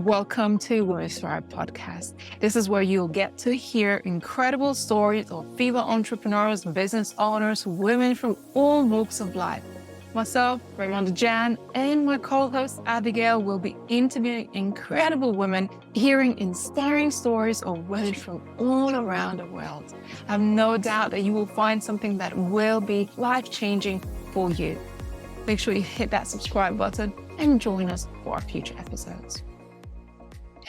Welcome to Women Thrive podcast. This is where you'll get to hear incredible stories of female entrepreneurs, business owners, women from all walks of life. Myself, Raymonda Jan, and my co-host Abigail will be interviewing incredible women, hearing inspiring stories of women from all around the world. I have no doubt that you will find something that will be life-changing for you. Make sure you hit that subscribe button and join us for our future episodes.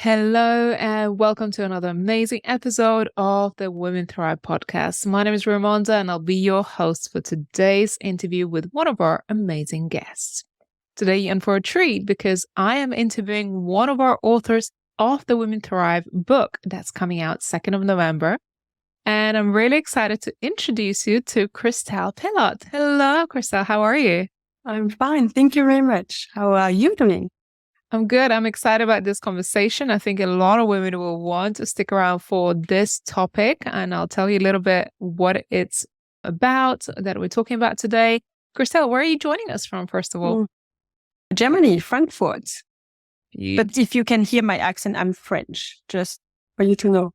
Hello and welcome to another amazing episode of the Women Thrive podcast. My name is Raymonda and I'll be your host for today's interview with one of our amazing guests. Today you're in for a treat because I am interviewing one of our authors of the Women Thrive book that's coming out 2nd of November. And I'm really excited to introduce you to Christelle Pillot. Hello, Christelle. How are you? I'm fine. Thank you very much. How are you doing? I'm good. I'm excited about this conversation. I think a lot of women will want to stick around for this topic, and I'll tell you a little bit what it's about that we're talking about today. Christelle, where are you joining us from, first of all? Germany, Frankfurt. But if you can hear my accent, I'm French, just for you to know.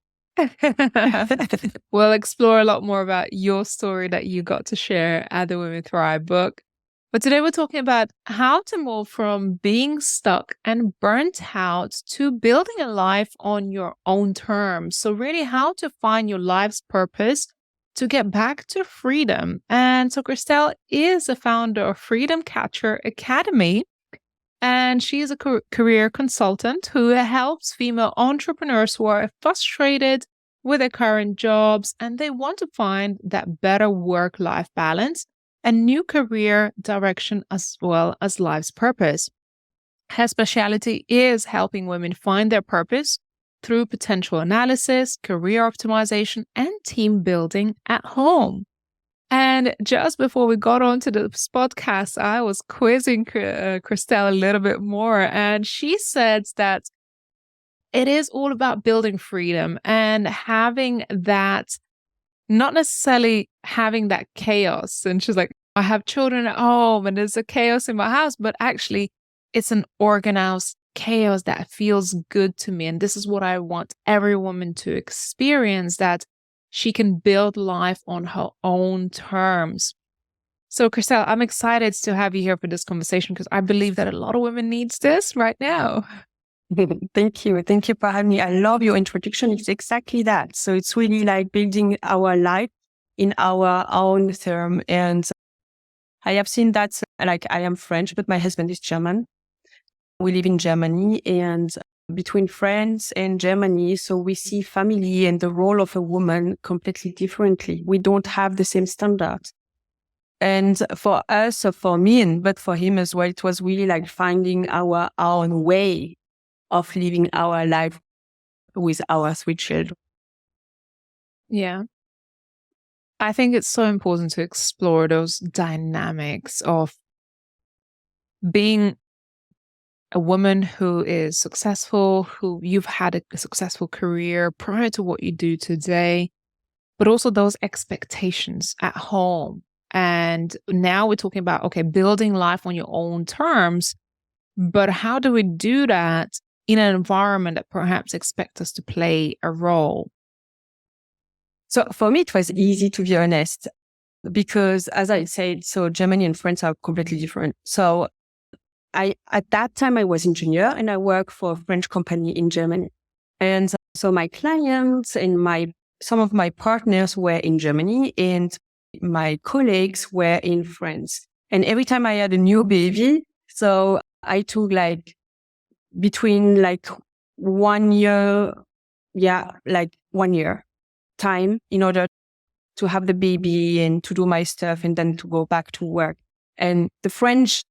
We'll explore a lot more about your story that you got to share at the Women Thrive book. But today we're talking about how to move from being stuck and burnt out to building a life on your own terms. So really how to find your life's purpose to get back to freedom. And so Christelle is a founder of Freedom Catcher Academy, and she is a career consultant who helps female entrepreneurs who are frustrated with their current jobs and they want to find that better work-life balance and new career direction as well as life's purpose. Her specialty is helping women find their purpose through potential analysis, career optimization, and team building at home. And just before we got onto this podcast, I was quizzing Christelle a little bit more, and she said that it is all about building freedom and having that, not necessarily having that chaos. And she's like, I have children at home and there's a chaos in my house, but actually it's an organized chaos that feels good to me. And this is what I want every woman to experience, that she can build life on her own terms. So Christelle, I'm excited to have you here for this conversation because I believe that a lot of women needs this right now. Thank you. Thank you for having me. I love your introduction. It's exactly that. So it's really like building our life in our own term. And I have seen that, like, I am French, but my husband is German. We live in Germany, and between France and Germany, so we see family and the role of a woman completely differently. We don't have the same standards. And for us, so for me, but for him as well, it was really like finding our own way of living our life with our 3 children. Yeah. I think it's so important to explore those dynamics of being a woman who is successful, who you've had a successful career prior to what you do today, but also those expectations at home. And now we're talking about, okay, building life on your own terms, but how do we do that in an environment that perhaps expects us to play a role? So for me, it was easy, to be honest, because as I said, so Germany and France are completely different. So at that time, I was engineer and I worked for a French company in Germany. And so my clients and some of my partners were in Germany and my colleagues were in France. And every time I had a new baby, so I took like between like 1 year, 1 year time in order to have the baby and to do my stuff and then to go back to work. And the French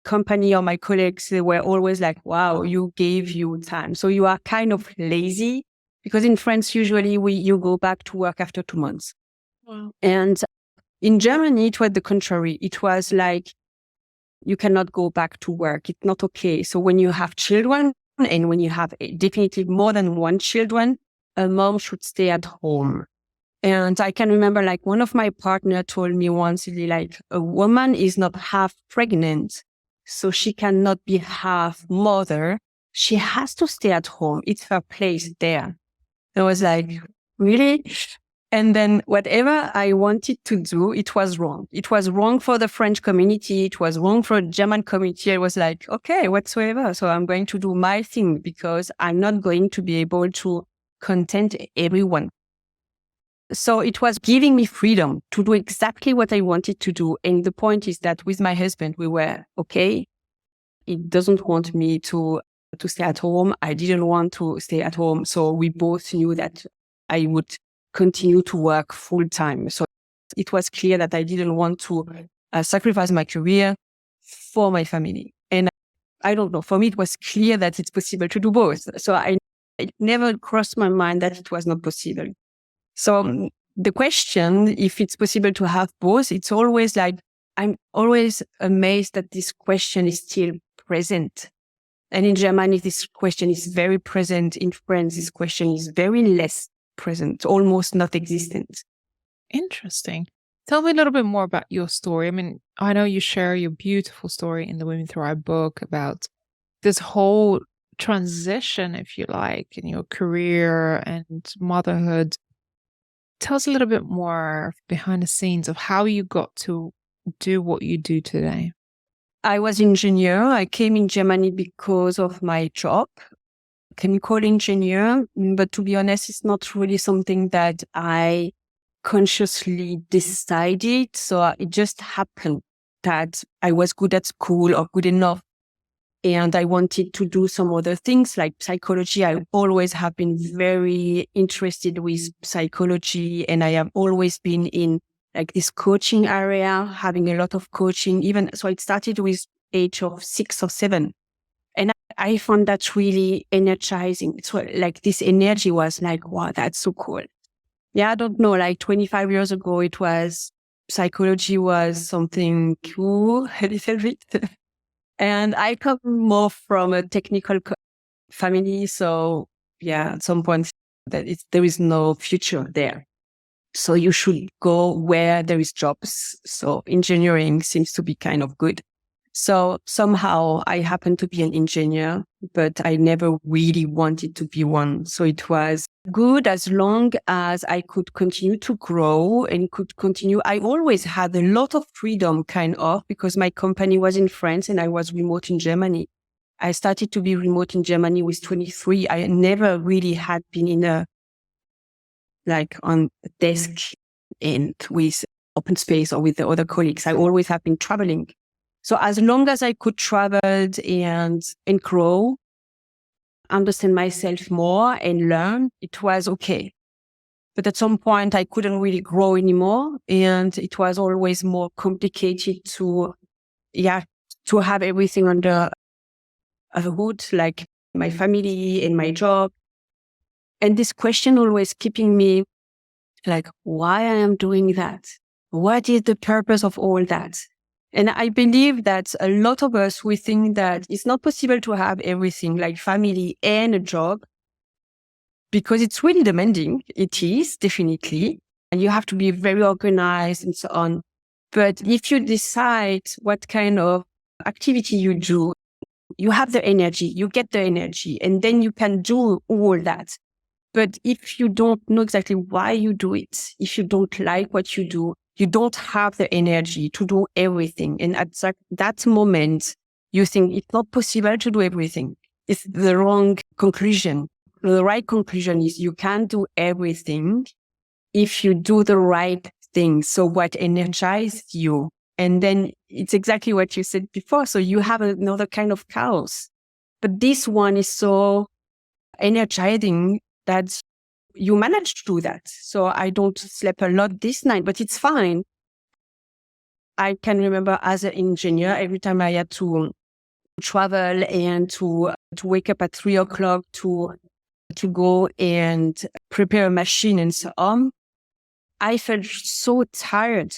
company or my colleagues, they were always like, wow, you gave you time. So you are kind of lazy, because in France, usually you go back to work after 2 months. Wow. And in Germany, it was the contrary. It was like, you cannot go back to work. It's not okay. So when you have children and when you have definitely more than 1 children, a mom should stay at home. And I can remember like one of my partner told me once, like, a woman is not half pregnant, so she cannot be half mother she has to stay at home. It's her place there. I was like, really? And then whatever I wanted to do, it was wrong. It was wrong for the French community. It was wrong for the German community. I was like, okay, whatsoever. So I'm going to do my thing because I'm not going to be able to content everyone. So it was giving me freedom to do exactly what I wanted to do. And the point is that with my husband, we were okay. He doesn't want me to stay at home. I didn't want to stay at home. So we both knew that I would continue to work full time. So it was clear that I didn't want to sacrifice my career for my family. And I don't know, for me, it was clear that it's possible to do both. So it never crossed my mind that it was not possible. So the question, if it's possible to have both, it's always like, I'm always amazed that this question is still present. And in Germany, this question is very present. In France, this question is very less present, almost not existent. Interesting. Tell me a little bit more about your story. I mean, I know you share your beautiful story in the Women Thrive book about this whole transition, if you like, in your career and motherhood. Tell us a little bit more behind the scenes of how you got to do what you do today. I was an engineer. I came in Germany because of my job, chemical engineer. But to be honest, it's not really something that I consciously decided. So it just happened that I was good at school or good enough. And I wanted to do some other things like psychology. I always have been very interested with psychology. And I have always been in like this coaching area, having a lot of coaching. Even so, it started with age of 6 or 7. And I found that really energizing. So like this energy was like, wow, that's so cool. Yeah, I don't know, like 25 years ago, it was psychology was something cool a little bit. And I come more from a technical family. So yeah, at some point that there is no future there. So you should go where there is jobs. So engineering seems to be kind of good. So somehow I happen to be an engineer, but I never really wanted to be one. So it was good as long as I could continue to grow and could continue. I always had a lot of freedom kind of because my company was in France and I was remote in Germany. I started to be remote in Germany with 23. I never really had been in on a desk and with open space or with the other colleagues. I always have been traveling. So as long as I could travel and grow, understand myself more and learn, it was okay. But at some point I couldn't really grow anymore. And it was always more complicated to have everything under a hood, like my family and my job. And this question always keeping me like, why I am doing that? What is the purpose of all that? And I believe that a lot of us, we think that it's not possible to have everything like family and a job because it's really demanding. It is definitely. And you have to be very organized and so on. But if you decide what kind of activity you do, you have the energy, you get the energy, and then you can do all that. But if you don't know exactly why you do it, if you don't like what you do, you don't have the energy to do everything. And at that moment, you think it's not possible to do everything. It's the wrong conclusion. The right conclusion is you can do everything if you do the right thing. So what energizes you? And then it's exactly what you said before. So you have another kind of chaos. But this one is so energizing that you manage to do that. So I don't sleep a lot this night, but it's fine. I can remember as an engineer, every time I had to travel and to wake up at 3:00 to go and prepare a machine and so on, I felt so tired.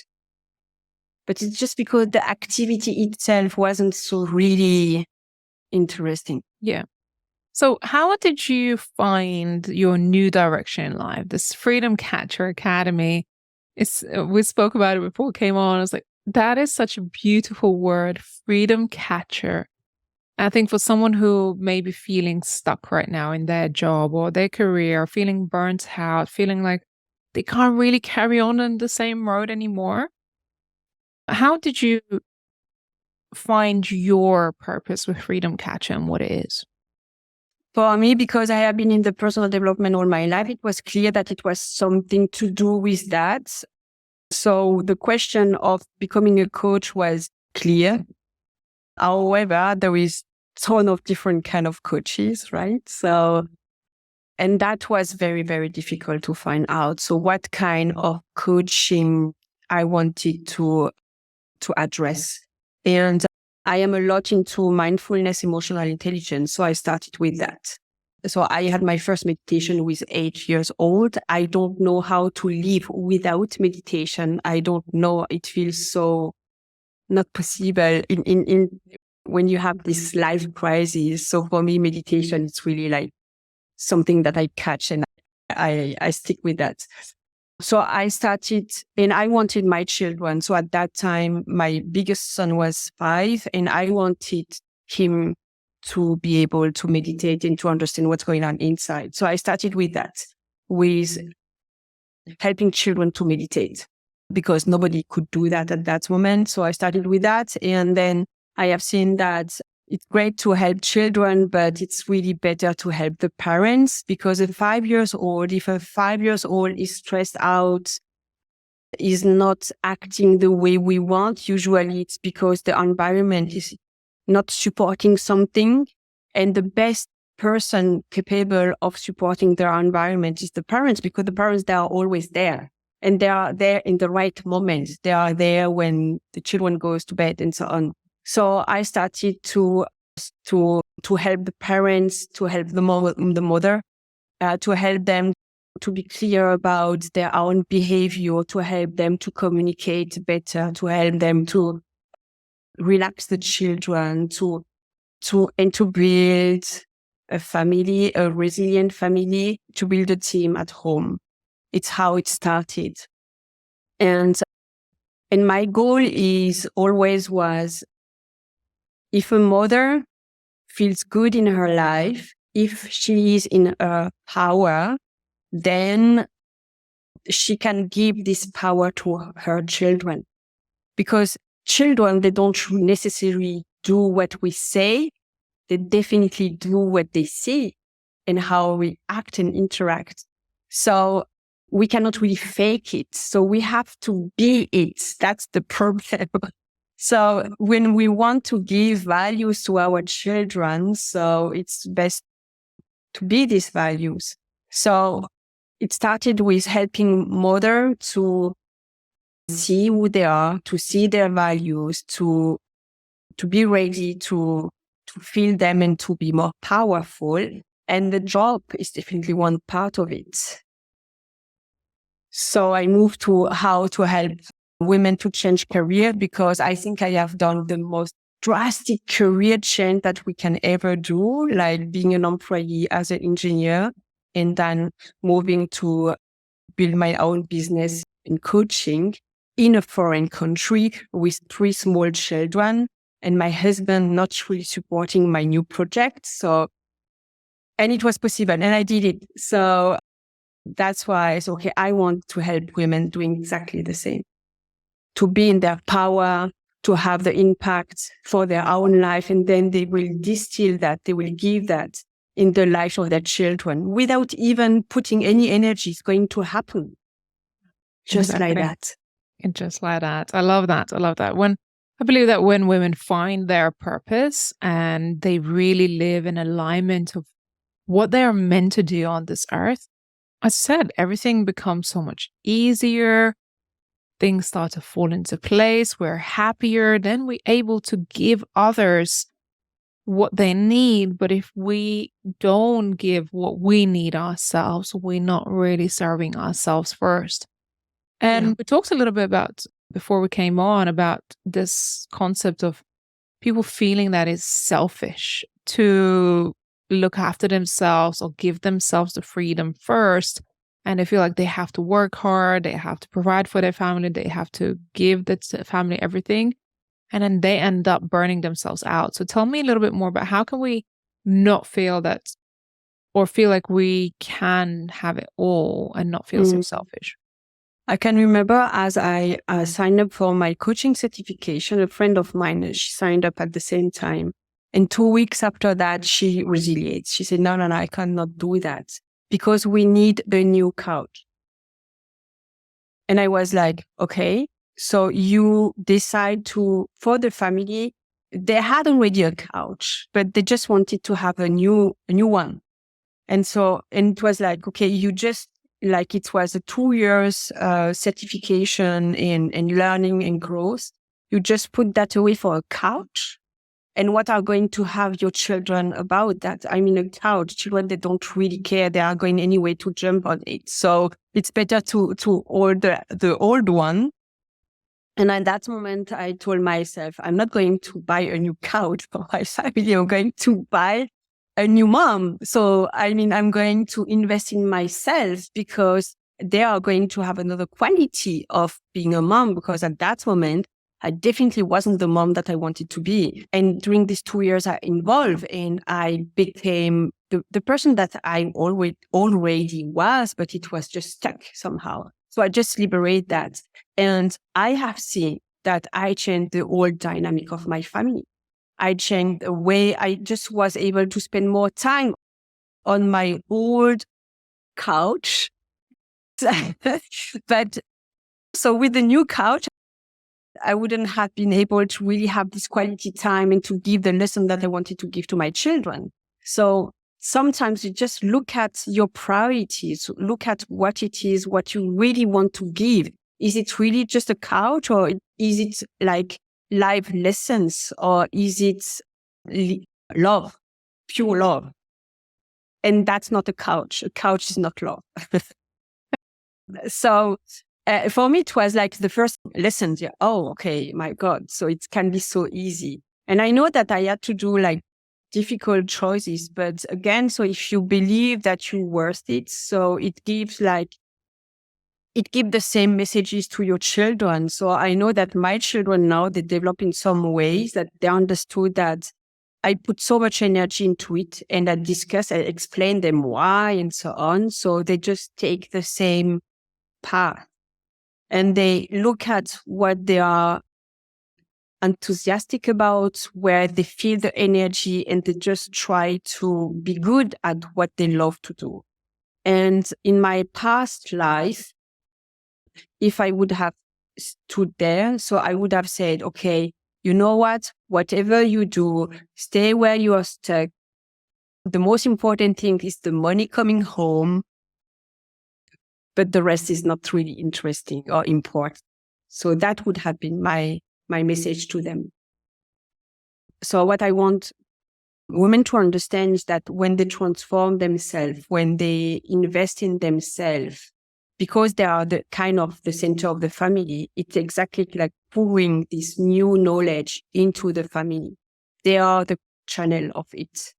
But it's just because the activity itself wasn't so really interesting. Yeah. So how did you find your new direction in life? This Freedom Catcher Academy, we spoke about it before it came on. I was like, that is such a beautiful word, Freedom Catcher. I think for someone who may be feeling stuck right now in their job or their career, feeling burnt out, feeling like they can't really carry on the same road anymore, how did you find your purpose with Freedom Catcher and what it is? For me, because I have been in the personal development all my life, it was clear that it was something to do with that. So the question of becoming a coach was clear. However, there is a ton of different kind of coaches, right? So, and that was very, very difficult to find out. So what kind of coaching I wanted to address. And I am a lot into mindfulness, emotional intelligence. So I started with that. So I had my first meditation with 8 years old. I don't know how to live without meditation. I don't know. It feels so not possible in when you have this life crisis. So for me, meditation is really like something that I catch and I stick with that. So I started, and I wanted my children. So at that time, my biggest son was 5, and I wanted him to be able to meditate and to understand what's going on inside. So I started with that, with helping children to meditate, because nobody could do that at that moment. So I started with that. And then I have seen that it's great to help children, but it's really better to help the parents, because if a 5-year-old is stressed out, is not acting the way we want, usually it's because the environment is not supporting something. And the best person capable of supporting their environment is the parents, because the parents, they are always there. And they are there in the right moment. They are there when the children goes to bed and so on. So I started to help the parents, to help the mother, to help them to be clear about their own behavior, to help them to communicate better, to help them to relax the children, to build a family, a resilient family, to build a team at home. It's how it started. And my goal is always was, if a mother feels good in her life, if she is in her power, then she can give this power to her children. Because children, they don't necessarily do what we say. They definitely do what they see and how we act and interact. So we cannot really fake it. So we have to be it. That's the problem. So when we want to give values to our children, so it's best to be these values. So it started with helping mother to see who they are, to see their values, to be ready to feel them and to be more powerful. And the job is definitely one part of it. So I moved to how to help women to change career, because I think I have done the most drastic career change that we can ever do, like being an employee as an engineer and then moving to build my own business in coaching in a foreign country with 3 small children, and my husband not really supporting my new project. So, and it was possible and I did it. So that's why it's okay. I want to help women doing exactly the same, to be in their power, to have the impact for their own life. And then they will distill that, they will give that in the life of their children without even putting any energy. It's going to happen. Just like that. And just like that. I love that. I love that. I believe that when women find their purpose and they really live in alignment of what they are meant to do on this earth, as I said, everything becomes so much easier. Things start to fall into place. We're happier. Then we're able to give others what they need. But if we don't give what we need ourselves, we're not really serving ourselves first. And we talked a little bit about, before we came on, about this concept of people feeling that it's selfish to look after themselves or give themselves the freedom first. And they feel like they have to work hard, they have to provide for their family, they have to give the family everything. and then they end up burning themselves out. So tell me a little bit more about how can we not feel that or feel like we can have it all and not feel so selfish? I can remember as I signed up for my coaching certification, a friend of mine, she signed up at the same time. And 2 weeks after that, she resiliates. She said, no, I cannot do that because we need a new couch. And I was like, okay, so you decide for the family, they had already a couch, but they just wanted to have a new one. And it was like, okay, you just, like it was a 2 years certification in learning and growth. You just put that away for a couch. And what are going to have your children about that? I mean, a couch, children, they don't really care. They are going anyway to jump on it. So it's better to order the old one. And at that moment, I told myself, I'm not going to buy a new couch for my family. I'm going to buy a new mom. So, I mean, I'm going to invest in myself because they are going to have another quality of being a mom, because at that moment, I definitely wasn't the mom that I wanted to be. And during these 2 years I involved and I became the person that I already was, but it was just stuck somehow. So I just liberate that. And I have seen that I changed the whole dynamic of my family. I changed the way I just was able to spend more time on my old couch. But so with the new couch, I wouldn't have been able to really have this quality time and to give the lesson that I wanted to give to my children. So sometimes you just look at your priorities, look at what it is, what you really want to give. Is it really just a couch, or is it like live lessons, or is it love, pure love? And that's not a couch. A couch is not love. So for me, it was like the first lesson. Yeah, oh, okay, my God. So it can be so easy. And I know that I had to do like difficult choices, but again, so if you believe that you're worth it, so it gives the same messages to your children. So I know that my children now, they develop in some ways that they understood that I put so much energy into it, and I explain them why and so on. So they just take the same path. And they look at what they are enthusiastic about, where they feel the energy, and they just try to be good at what they love to do. And in my past life, if I would have stood there, so I would have said, okay, you know what? Whatever you do, stay where you are stuck. The most important thing is the money coming home, but the rest is not really interesting or important. So that would have been my message to them. So what I want women to understand is that when they transform themselves, when they invest in themselves, because they are the kind of the center of the family, it's exactly like pouring this new knowledge into the family. They are the channel of it.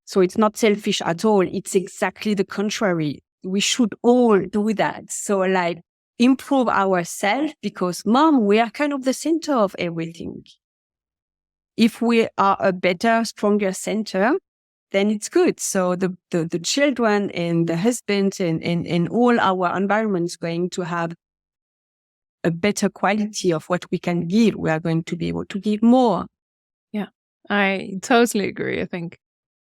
So it's not selfish at all. It's exactly the contrary. We should all do that. So like improve ourselves, because mom, we are kind of the center of everything. If we are a better, stronger center, then it's good. So the children and the husband and all our environment is going to have a better quality of what we can give. We are going to be able to give more. Yeah, I totally agree. I think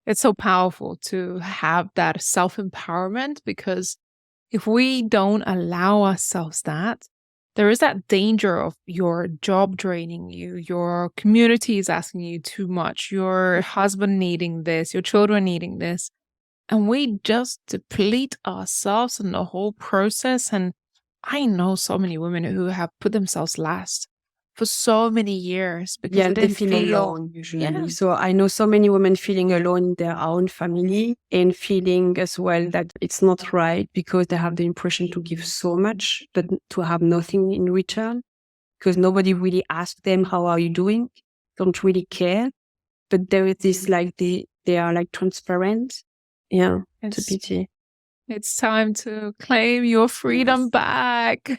it's so powerful to have that self-empowerment, because if we don't allow ourselves that, there is that danger of your job draining you, your community is asking you too much, your husband needing this, your children needing this, and we just deplete ourselves in the whole process. And I know so many women who have put themselves last for so many years because they feel alone usually. Yeah. So I know so many women feeling alone in their own family, and feeling as well that it's not right because they have the impression to give so much but to have nothing in return, because nobody really asked them, how are you doing? Don't really care. But there is this like they are like transparent. Yeah, it's a pity. It's time to claim your freedom back.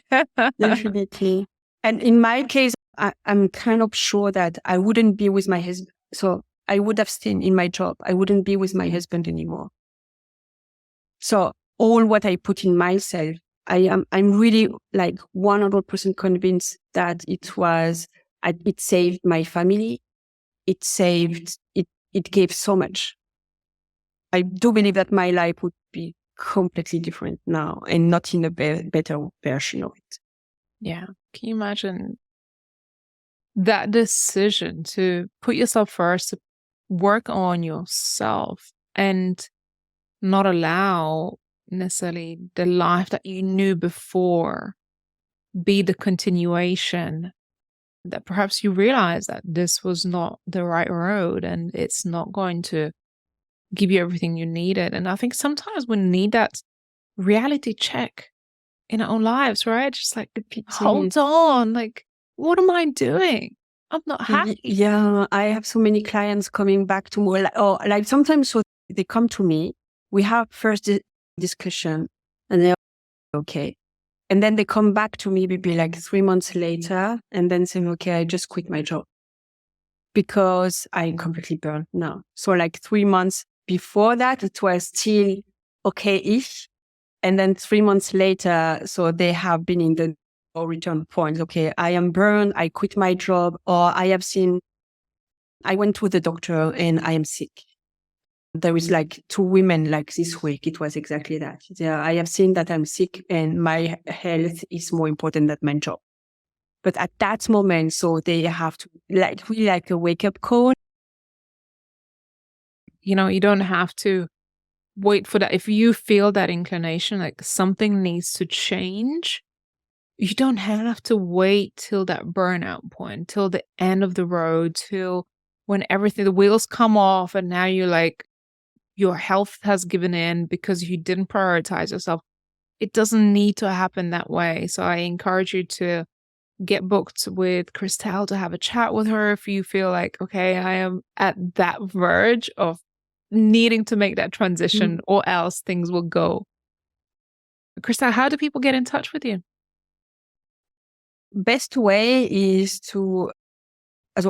Definitely. And in my case, I'm kind of sure that I wouldn't be with my husband. So I would have stayed in my job. I wouldn't be with my husband anymore. So all what I put in myself, I'm really like 100% convinced that it saved my family. It gave so much. I do believe that my life would be completely different now and not in a better version of it. Yeah. Can you imagine that decision to put yourself first, to work on yourself and not allow necessarily the life that you knew before be the continuation, that perhaps you realize that this was not the right road and it's not going to give you everything you needed. And I think sometimes we need that reality check in our own lives, right? Just like, hold on, like, what am I doing? I'm not happy. Yeah, I have so many clients coming back to me, like sometimes so they come to me, we have first discussion and they're okay. And then they come back to me maybe like 3 months later and then say, okay, I just quit my job because I'm completely burned now. So like 3 months before that, it was still okay-ish. And then 3 months later, so they have been in the return point. Okay, I am burned. I quit my job, or I went to the doctor and I am sick. There is like 2 women like this week. It was exactly that. Yeah, I have seen that I'm sick and my health is more important than my job. But at that moment, so they have to like really like a wake up call. You know, you don't have to wait for that. If you feel that inclination, like something needs to change, you don't have to wait till that burnout point, till the end of the road, till when everything, the wheels come off and now you're like, your health has given in because you didn't prioritize yourself. It doesn't need to happen that way. So I encourage you to get booked with Christelle to have a chat with her if you feel like, okay, I am at that verge of needing to make that transition or else things will go. Christelle, how do people get in touch with you? Best way is so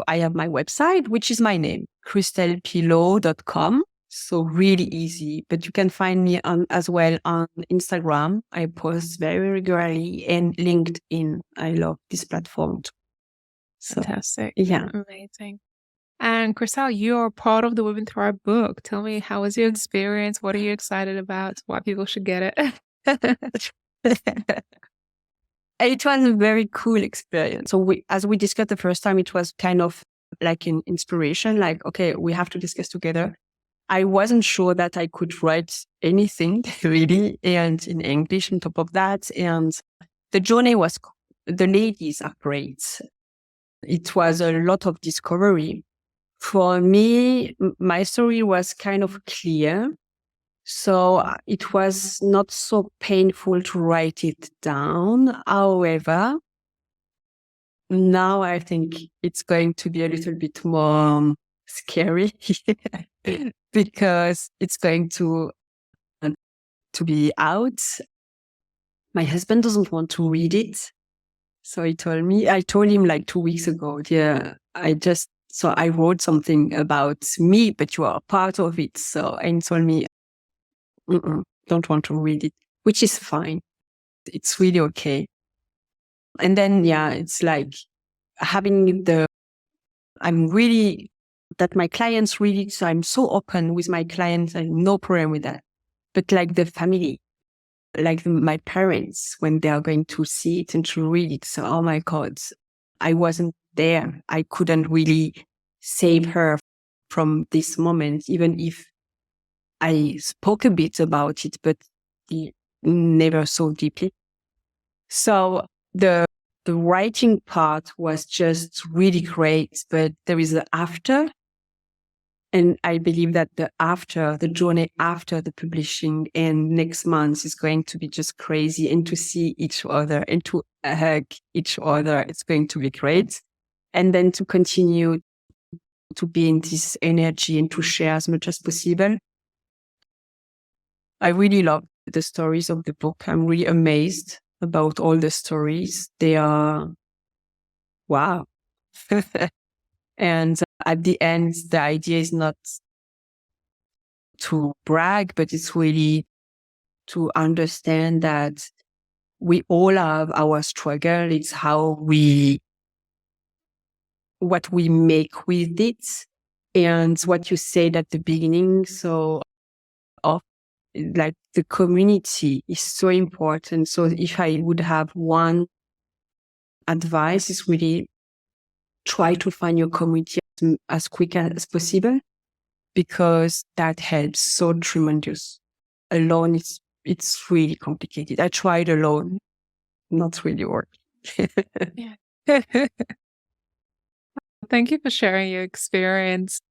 I have my website, which is my name, christellepillot.com. So really easy, but you can find me as well on Instagram. I post very regularly, and LinkedIn. I love this platform too. So, Fantastic. yeah. Amazing. And Christelle, you're part of the Women Thrive book. Tell me, how was your experience? What are you excited about? Why people should get it? It was a very cool experience. So as we discussed the first time, it was kind of like an inspiration, like, okay, we have to discuss together. I wasn't sure that I could write anything really, and in English on top of that. And the journey the ladies are great. It was a lot of discovery. For me, my story was kind of clear. So it was not so painful to write it down. However, now I think it's going to be a little bit more scary because it's going to be out. My husband doesn't want to read it. So I told him like 2 weeks ago, yeah, I wrote something about me, but you are a part of it. And he told me, don't want to read it, which is fine. It's really okay. And then, yeah, it's like I'm really, that my clients read it. So I'm so open with my clients and no problem with that. But like the family, like my parents, when they are going to see it and to read it. So, oh my God, I wasn't there. I couldn't really save her from this moment, even if I spoke a bit about it, but never so deeply. So the writing part was just really great, but there is the after. And I believe that the journey after the publishing and next month is going to be just crazy, and to see each other and to hug each other, it's going to be great. And then to continue to be in this energy and to share as much as possible. I really love the stories of the book. I'm really amazed about all the stories. They are, wow. And at the end, the idea is not to brag, but it's really to understand that we all have our struggle. It's what we make with it. And what you said at the beginning. So like the community is so important. So if I would have one advice, is really try to find your community as quick as possible, because that helps so tremendous. Alone, it's really complicated. I tried alone, not really work. Yeah. Thank you for sharing your experience.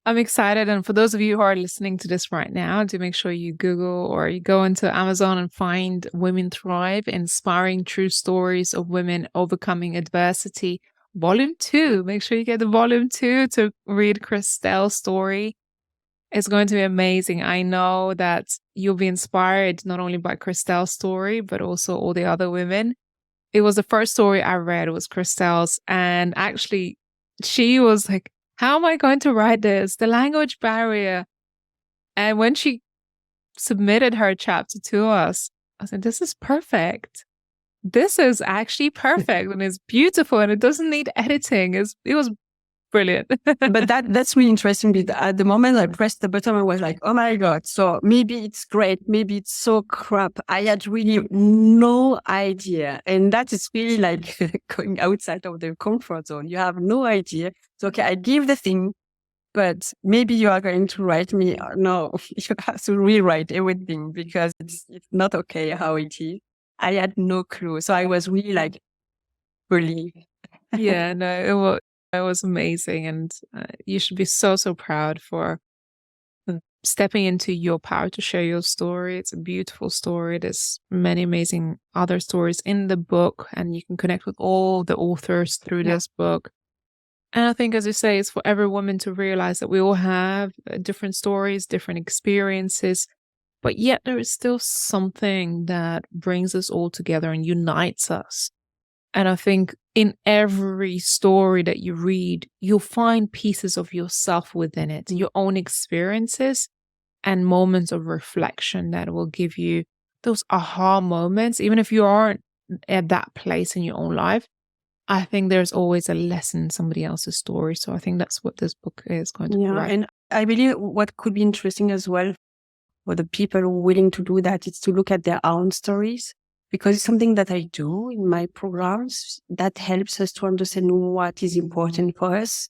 I'm excited. And for those of you who are listening to this right now, do make sure you Google or you go into Amazon and find Women Thrive, Inspiring True Stories of Women Overcoming Adversity, Volume 2. Make sure you get the Volume 2 to read Christelle's story. It's going to be amazing. I know that you'll be inspired not only by Christelle's story, but also all the other women. It was the first story I read, was Christelle's. And actually, she was like, how am I going to write this? The language barrier. And when she submitted her chapter to us, I said, this is perfect. This is actually perfect and it's beautiful and it doesn't need editing. It was brilliant. But that's really interesting. Because at the moment I pressed the button, I was like, oh my God. So maybe it's great. Maybe it's so crap. I had really no idea. And that is really like going outside of the comfort zone. You have no idea. So, okay, I give the thing, but maybe you are going to write me. No, you have to rewrite everything because it's not okay how it is. I had no clue. So I was really like relieved. Yeah, no, it was amazing. And you should be so, so proud for stepping into your power to share your story. It's a beautiful story. There's many amazing other stories in the book, and you can connect with all the authors through this book. And I think, as you say, it's for every woman to realize that we all have different stories, different experiences, but yet there is still something that brings us all together and unites us. And I think in every story that you read, you'll find pieces of yourself within it, your own experiences and moments of reflection that will give you those aha moments. Even if you aren't at that place in your own life, I think there's always a lesson in somebody else's story. So I think that's what this book is going to provide. And I believe what could be interesting as well for the people who are willing to do that is to look at their own stories, because it's something that I do in my programs that helps us to understand what is important for us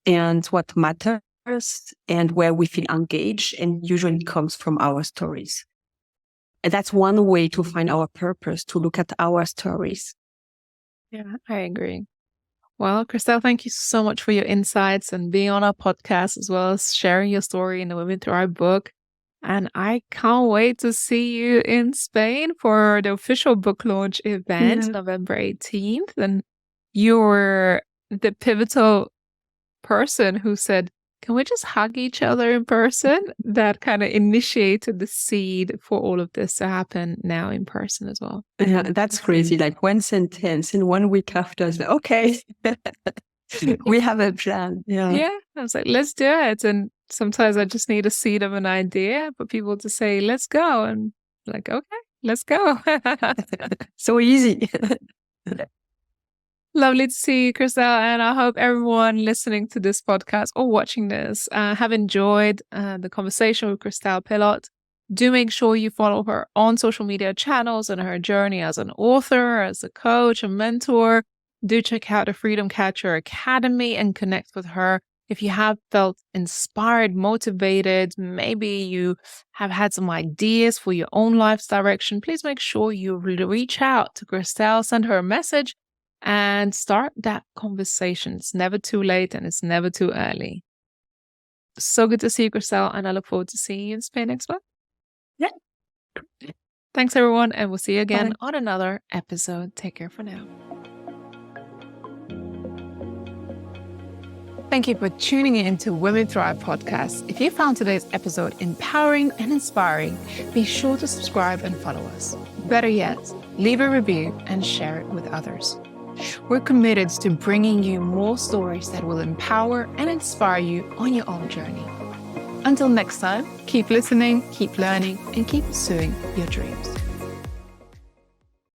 and what matters and where we feel engaged, and usually comes from our stories. And that's one way to find our purpose, to look at our stories. Yeah, I agree. Well, Christelle, thank you so much for your insights and being on our podcast, as well as sharing your story in the Women Thrive book. And I can't wait to see you in Spain for the official book launch event, November 18th. And you were the pivotal person who said, can we just hug each other in person? That kind of initiated the seed for all of this to happen now in person as well. Yeah, that's crazy. Like one sentence and 1 week after, I was like, okay, we have a plan. Yeah. I was like, let's do it. And sometimes I just need a seed of an idea for people to say, let's go. And like, okay, let's go. So easy. Lovely to see you, Christelle. And I hope everyone listening to this podcast or watching this have enjoyed the conversation with Christelle Pillot. Do make sure you follow her on social media channels and her journey as an author, as a coach, a mentor. Do check out the Freedom Catcher Academy and connect with her. If you have felt inspired, motivated, maybe you have had some ideas for your own life's direction, please make sure you reach out to Christelle, send her a message, and start that conversation. It's never too late and it's never too early. So good to see you, Christelle, and I look forward to seeing you in Spain next month. Yeah. Thanks, everyone, and we'll see you again on another episode. Take care for now. Thank you for tuning in to Women Thrive podcast. If you found today's episode empowering and inspiring, be sure to subscribe and follow us. Better yet, leave a review and share it with others. We're committed to bringing you more stories that will empower and inspire you on your own journey. Until next time, keep listening, keep learning, and keep pursuing your dreams.